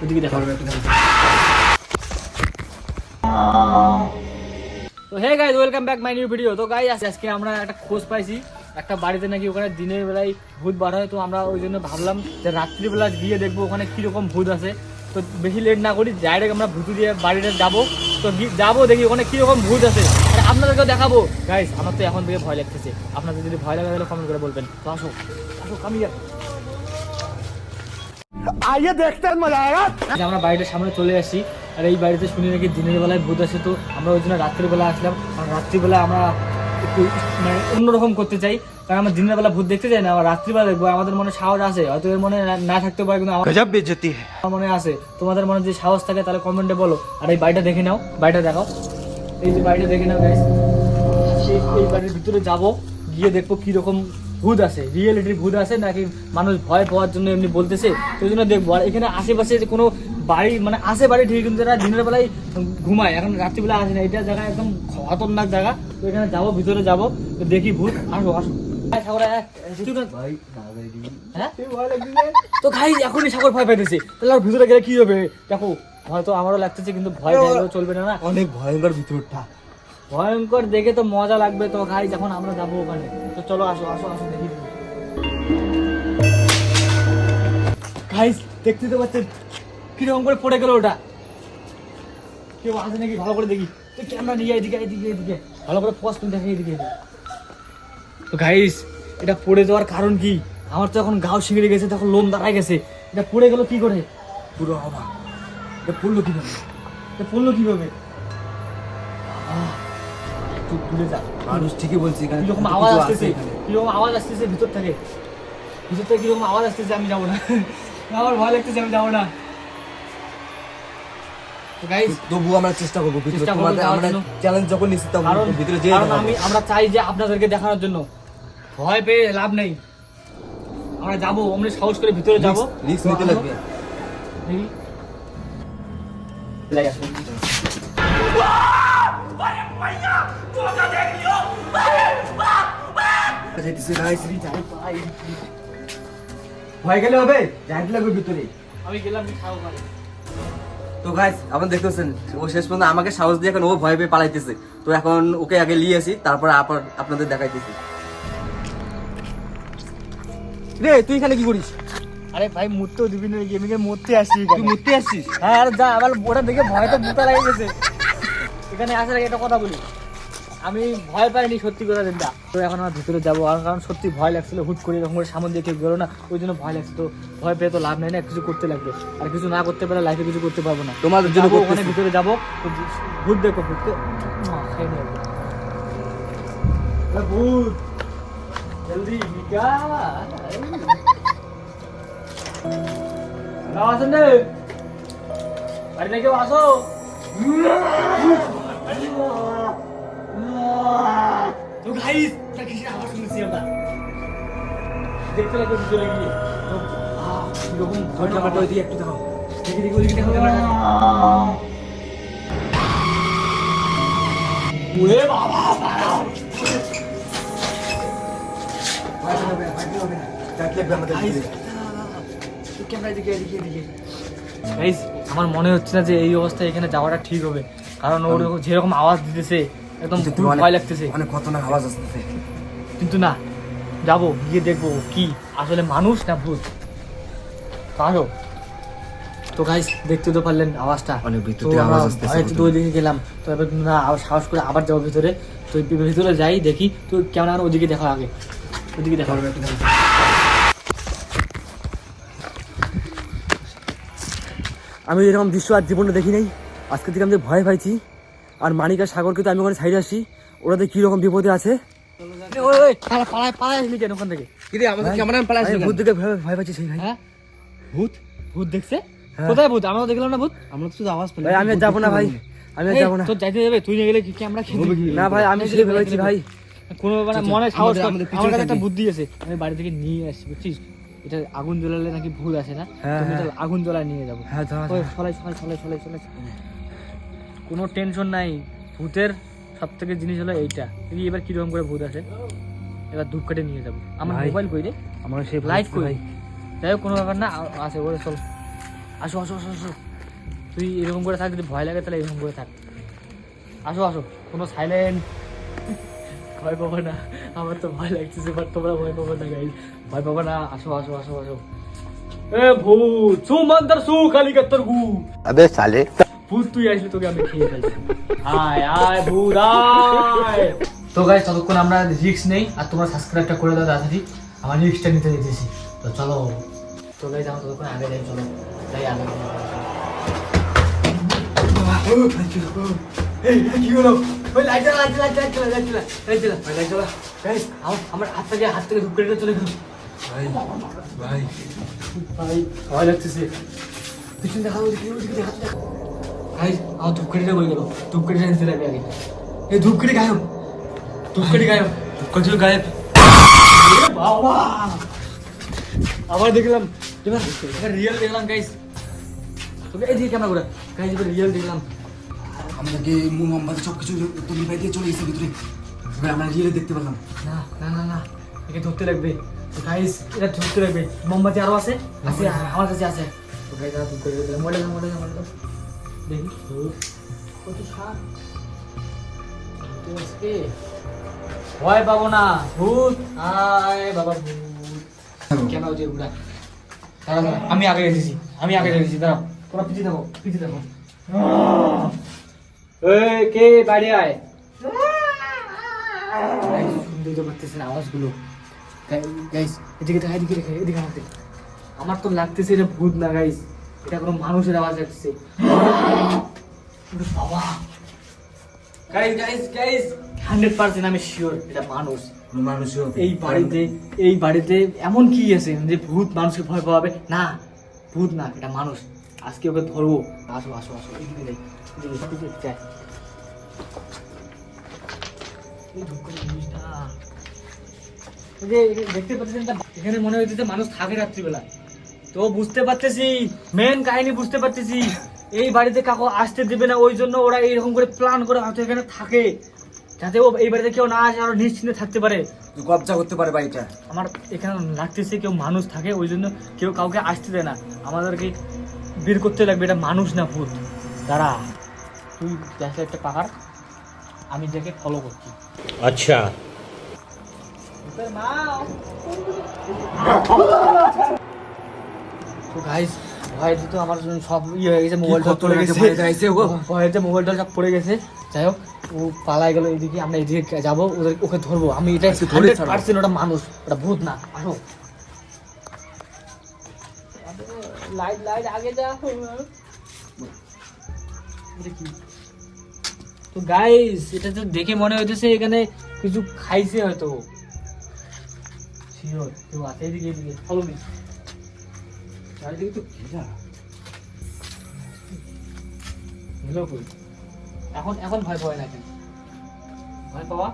ওদিকে দেখো। তো hey guys, welcome back my new video. তো গাইস আজকে আমরা একটা খোঁজ পাইছি, একটা বাড়িতে নাকি ওখানে দিনের বেলায় ভূত বার হয়। তো আমরা ওই জন্য ভাবলাম যে রাত্রিবেলা গিয়ে দেখবো ওখানে কিরকম ভূত আছে। তো বেশি লেট না করি, ডাইরেক্ট আমরা ভূত দিয়ে বাড়িতে যাবো। তো যাবো দেখি ওখানে কিরকম ভূত আছে, আর আপনাদেরকেও দেখাবো। গাইস আমার তো এখন থেকে ভয় লাগতেছে, আপনাদের যদি ভয় লাগে তাহলে কমেন্ট করে বলবেন। তো আসো আসো কামিয়া, आइए देखते हैं मजा आएगा। আমরা বাড়িটার সামনে চলে আসি, আর এই বাড়িতে শুনি নাকি দিনের বেলায় ভূত আসে। তো আমরা ওই জন্য রাত্রিবেলা আসলাম, আর রাত্রিবেলা আমরা একটু মানে অন্যরকম করতে চাই, কারণ আমরা দিনের বেলা ভূত দেখতে চাই না, আমরা রাত্রিবেলা দেখবো। আমাদের মনে সাহস আছে, হয়তো এর মনে না থাকতে পারে, কিন্তু गजब बेइज्जती है। আমার মনে আছে। তোমাদের মনে যে সাহস থাকে তাহলে কমেন্টে বলো। আর এই বাড়িটা দেখে নাও, বাড়িটা দেখাও, এই যে বাড়িটা দেখে নাও গাইস। এই বাড়ির ভিতরে যাব, গিয়ে দেখবো কিরকম ভূত আছে, রিয়েলিটির ভূত আছে নাকি মানুষ ভয় পাওয়ার জন্য এমনি বলতেছে। তো ওই জন্য দেখবো। আর এখানে আশেপাশে যে কোনো বাড়ি মানে আছে বাড়ি ঠিক, কিন্তু তারা দিনের বেলায় ঘুমায়, এখন রাত্রিবেলা আসে না। এটা জায়গা একদম খতরনাক জায়গা। তো এখানে যাবো, ভিতরে যাবো, তো দেখি ভূত। আসো আসো তো ভাই এখনই সাগর ভয় পাইতেছে, তাহলে আর ভিতরে গেলে কি হবে? দেখো হয়তো আমারও লাগতেছে, কিন্তু ভয় গেলেও চলবে না। অনেক ভয়ঙ্কর ভিতরটা, ভয়ঙ্কর দেখে তো মজা লাগবে। তো ভাই যখন আমরা যাবো ওখানে, তো চলো আসো আসো আসো দেখি। গাইস দেখতে তো পাচ্ছেন কিরকম করে পড়ে গেল ওটা। কেউ আছে নাকি ভালো করে দেখি। তো ক্যামেরা নিয়ে এদিকে এদিকে এদিকে ভালো করে পোস্ট দেখে এদিকে। তো গাইস এটা পড়ে যাওয়ার কারণ কি? আমার তো এখন গাও শিঙড়ে গেছে, তখন লোম দাঁড়ায় গেছে। এটা পড়ে গেল কি করে? পুরো অবাক। এটা পড়লো কিভাবে? এটা পড়লো কিভাবে? একটু দূরে যা। মানুষ ঠিকই বলছে এখানে কিরকম আওয়াজ আসতেছে, কিরকম আওয়াজ আসতেছে ভিতর থেকে, ভিতর থেকে কিরকম আওয়াজ আসতেছে। আমি যাবো না, আমার ভয় লাগতেছে, আমি যাবো না। তো গাইস তবু আমরা চেষ্টা করবো ভিতরে, চেষ্টা করবো তোমাদের যাওয়ার আমরা জন্য। চ্যালেঞ্জ যখন নিচ্ছি তখন কারণ ভিতরে যেয়ে কারণ দেখাবো। আমরা চাই যে আপনাদেরকে দেখানোর জন্য। ভয় পেয়ে লাভ নেই, আমরা যাবো, আমরা সাহস করে ভিতরে যাবো। রিস্ক নিতে লাগবে। দেখি। যেতেছি গাইস, ভয় গেলে হবে, যাইতে লাগবে ভিতরে। আমি গেলাম সাহস করে। তো গাইস আপনারা দেখতেছেন ও শেষ পর্যন্ত আমাকে সাহস দিয়ে এখন ও ভয় পেয়ে পালাইতেছে। তো এখন ওকে আগে নিয়ে আসি, তারপর আপনাদের দেখাইতেছি। রে তুই এখানে কি করিস? আরে ভাই মুততেও দিবি না, গেমিং এর মধ্যে আসছি। তুই মরতে আসছিস? হ্যাঁ আর যা, আমার ওটা দেখে ভয় তো বুতা লেগে গেছে। এখানে আসার আগে একটা কথা বলি, আমি ভয় পাইনি সত্যি কথা চিন্তা। তো এখন আমার ভিতরে যাবো, আর কারণ সত্যি ভয় লাগছিল। হুট করে এরকম করে সামনে দিয়ে কেউ গেলো না, ওই জন্য ভয় লাগছে। তো ভয় পেয়ে তো লাভ নেই না, কিছু করতে লাগবে। আর কিছু না করতে পারলে লাইফে কিছু করতে পারবো না। তোমাদের জন্য যাবো, ওখানে করতেছি। ভিতরে যাবো, তো ভূত দেখো, ভূতকে খেয়ে নিয়ে আসবো। ভূত জলদি নিকাল আসেন রে, বাড়িতে কেউ আসো। তো গাইস কিসের আওয়াজ শুনছি আমরা, দেখতে লাগবে ভিতরে গিয়ে। তো এরকম ক্যামেরাটা ওইদিকে একটু দেখাও। দেখি দেখি ওইদিকে দেখো ক্যামেরাটা। ওরে বাবা গাইস আমার মনে হচ্ছে না যে এই অবস্থায় এখানে যাওয়াটা ঠিক হবে, কারণ ওর যেরকম আওয়াজ দিতেছে একদম খুব ভয় লাগতেছে। অনেক খতরনাক আওয়াজ আসতেছে। কিন্তু না, যাবো, গিয়ে দেখবো কি আসলে মানুষ না ভূত। কারো তো গাইস দেখতে তো পারলেন আওয়াজটা, অনেক ভিতর তো থেকে আমরা আওয়াজ আসতেছে। ভয়ে তো ওইদিকে গেলাম। তো এবার না আবার সাহস করে আবার যাবো ভিতরে। তো ভিতরে যাই দেখি। তো কেমন আর ওদিকে দেখো, আগে ওদিকে দেখো। আমি এরকম দৃশ্য আর জীবনে দেখি নাই, আজকে থেকে আমি যে ভয় পাইছি। আর মানিক আর সাগরকে তো আমি ওখানে সাইডে আসি, ওরা কি রকম বিপদে আছে। পালায় আসলি কেন ওখান থেকে? আমাদের ক্যামেরা পালা আসবে, ভূত দেখে ভয় পাচ্ছি সেই ভাই। হ্যাঁ ভূত ভূত দেখছে? হ্যাঁ। কোথায় ভূত? আমরা তো দেখলাম না ভূত। আমরা তো শুধু আওয়াজ পেলাম। ভাই আমি যাবো না ভাই, আমি যাবো না। তো যাইতে যাবে, তুই নিয়ে গেলে কি আমরা খেতে? না ভাই আমি সেই ভেবেছি ভাই। কোনো মানে মনে সাহস কর, আমাদের আমার কাছে একটা থাকি। বুদ্ধি আছে, আমি বাড়ি থেকে নিয়ে আসছি বুঝছিস। এটা আগুন জ্বলালে নাকি ভূত আসে না, হ্যাঁ, তুমি হ্যাঁ। এটা আগুন জ্বলায় নিয়ে যাবো। হ্যাঁ ওই সলাই সলাই সলাই সলাই সলাই। কোনো টেনশন নাই। ভূতের সব থেকে জিনিস হলো এইটা। তুই এবার কিরকম করে ভূত আসে, এবার ধূপকাঠি নিয়ে যাবো। আমার ভাই, মোবাইল কই রে, আমার সেই লাইট কই? ভাই যাই হোক কোনো ব্যাপার না, আসে ওরে চল, আসো আসো আসো আসো। তুই এরকম করে থাক, যদি ভয় লাগে তাহলে এরকম করে থাক। আসো আসো, কোনো সাইলেন্ট, ভয় পাবো না। আমার তো ভয় লাগতেছে, বাট তোমরা ভয় পাবো না গাইস, ভয় পাবো না। আসো আসো আসো আসো। এ ভূত সু মন্দর সু খালি কত্তর গু। अबे साले ভূত তুই আসবি, তোকে আমি খেয়ে ফেলছি। আয় আয় ভূত আয়। তো গাইস ততক্ষণ আমরা রিস্ক নেই, আর তোমরা সাবস্ক্রাইবটা করে দাও তাড়াতাড়ি, আমার রিস্কটা নিতে দিতেছি। তো চলো, তো গাইস আমরা ততক্ষণ আগে যাই, চলো যাই আগে। কি হলো? ওই লাইট জ্বালা, লাইট জ্বালা, লাইট জ্বালা, লাইট জ্বালা, লাইট জ্বালা, লাইট জ্বালা। গাইস আমার হাত থেকে ধূপ কেটে চলে গেল। ভাই ভাই ভাই ভয় লাগতেছে। পিছনে দেখা, ওদিকে দেখা। গাইস আমার ধূপকাঠিটা বই গেল, ধূপকাঠিটা নিতে লাগবে আগে। এই ধূপকাঠি গায়েব, ধূপকাঠি গায়েব, ধূপকাঠি গায়েব। বাবা আবার দেখলাম, এবার রিয়েল দেখলাম গাইস। তোকে এই দিকে ক্যামেরা করে গাইস, এবার রিয়েল দেখলাম। আমাদেরকে মোমবাতি সব কিছু তো নিভাই দিয়ে চলে গেছে ভিতরে, এবার আমরা রিয়েলে দেখতে পেলাম। না না না না, একে ধরতে লাগবে গাইস, এটা ধরতে লাগবে। মোমবাতি আরো আছে, আছে আমার কাছে আছে। তো গাইস ধূপ করে দিলাম, মডেল দেখি কত সাপ। ভয় পাবো না, ভূত আয় বাবা, ভূত কেন হচ্ছে ওটা? দাঁড়া দাঁড়া, আমি আগে গেছি, দাঁড়াও, তোমরা পিছিয়ে থাকো, পিছিয়ে থাকো। এই কে বাইরে আয়। শুনতে তো পারতেছি না আওয়াজগুলো। গাইস এদিকে দেখা, এদিকে দেখা, এদিকে আমাকে। আমার তো লাগতেছে এটা ভূত না গাইস, এটা কোনো মানুষের আওয়াজ লাগতেছে। বাবা গাইস গাইস গাইস 100% আমি শিওর এটা মানুষ। মানুষও এই বাড়িতে এমন কি আছে যে ভূত মানুষকে ভয় পাবে? না, ভূত না, এটা মানুষ। আজকে ওকে ধরবো। আসো আসো আসো, এদিকে যাই, এদিকে যাই। এই ধূপকাঠি জিনিসটা, এই যে দেখতে পাচ্ছেন, এখানে মনে হচ্ছে মানুষ থাকে রাত্রিবেলা। তো বুঝতে পারতেছি, মেন কাহিনী বুঝতে পারতেছি, এই বাড়িতে কাকু আসতে দেবে না, ওই জন্য ওরা এইরকম করে প্ল্যান করে হয়তো এখানে থাকে, যাতে ও এই বাড়িতে কেউ না আসে, আরো নিশ্চিন্তে থাকতে পারে, কবজা করতে পারে বাড়িটা। আমার এখানে লাগতেছে কেউ মানুষ থাকে, ওই জন্য কেউ কাউকে আসতে দেয় না। আমাদেরকে বের করতে লাগবে এটা মানুষ না ভূত। দাঁড়া, তুই গ্যাসে একটা পাকার, আমি দেখে ফলো করছি। अच्छा তো গাইস ভয়তে তো আমার জন্য সব হয়ে গেছে, মোবাইলটা পড়ে গেছে, ভয়তে মোবাইলটা সব পড়ে গেছে। যাই হোক, ও পালাই গেল এইদিকে, আমরা এইদিকে যাবো, ওকে ধরবো। আমি এটা 100% ওটা মানুষ, ওটা ভূত না। আসো, লাইট আগে যা। তো গাইস এটা তো দেখে মনে হইতেছে এখানে কিছু খাইছে হয়তো, শিওর কেউ আছে। এদিকে ফলো মি, চারিদিকে তো ঘেরা। এখন ভয় পাওয়া না, কেন ভয় পাওয়া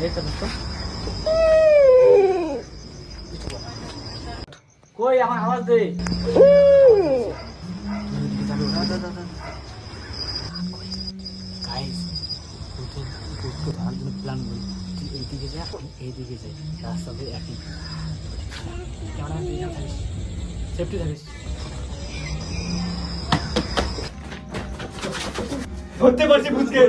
একটা বুঝতো। কই আমার আওয়াজ দে। গাইস ভূতকে ধরার জন্য প্ল্যান করি, তুই এইদিকে যা, এইদিকে যাই, রাস্তাতে একই ক্যামেরা থাকিস, সেফটি থাকিস। ধরতে পারছি ভূতকে,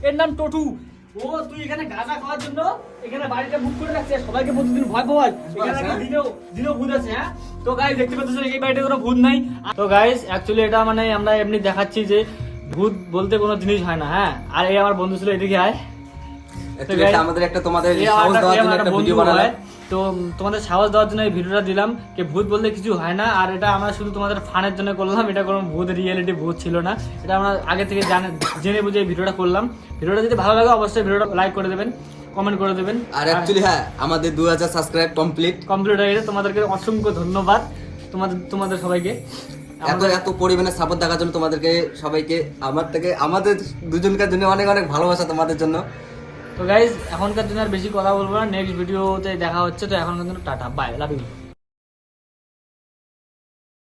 এর নাম টটু। ও তুই এখানে গাঁজা খাওয়ার জন্য এখানে বাড়িটা বুক করে রাখছিস, সবাইকে প্রতিদিন ভয় পাওয়ায়। দিনেও ভূত আছে। হ্যাঁ, তো গাইস দেখতে পাচ্ছ এই বাড়িতে কোনো ভূত নাই। তো গাইস অ্যাকচুয়ালি এটা মানে আমরা এমনি দেখাচ্ছি যে ভূত বলতে কোনো জিনিস হয় না। হ্যাঁ, আর এই আমার বন্ধু ছিল, এদিকে আয়। আমাদের একটা তোমাদের সাহস দেওয়ার জন্য একটা ভিডিও বানালাম। তো তোমাদের সাহস দেওয়ার জন্য এই ভিডিওটা দিলাম, যে ভূত বলতে কিছু হয় না। আর এটা আমরা শুধু তোমাদের ফানের জন্য করলাম, এটা কোনো ভূত রিয়েলিটি ভূত ছিল না। এটা আমরা আগে থেকে জেনে বুঝে এই ভিডিওটা করলাম। ভিডিওটা যদি ভালো লাগে অবশ্যই ভিডিওটা লাইক করে দেবেন, কমেন্ট করে দেবেন। আর অ্যাকচুয়ালি হ্যাঁ, আমাদের 2000 সাবস্ক্রাইব কমপ্লিট হয়ে গেছে। তোমাদেরকে অসংখ্য ধন্যবাদ, তোমাদের সবাইকে এত পরিমাণে সাপোর্ট দেখার জন্য। তোমাদেরকে সবাইকে আমাদের দুজনকার জন্য অনেক অনেক ভালোবাসা তোমাদের জন্য। তো গাইজ এখনকার জন্য আর বেশি কথা বলবো না, নেক্সট ভিডিওতে দেখা হচ্ছে। তো এখনকার জন্য টাটা, বাই, লাভ ইউ।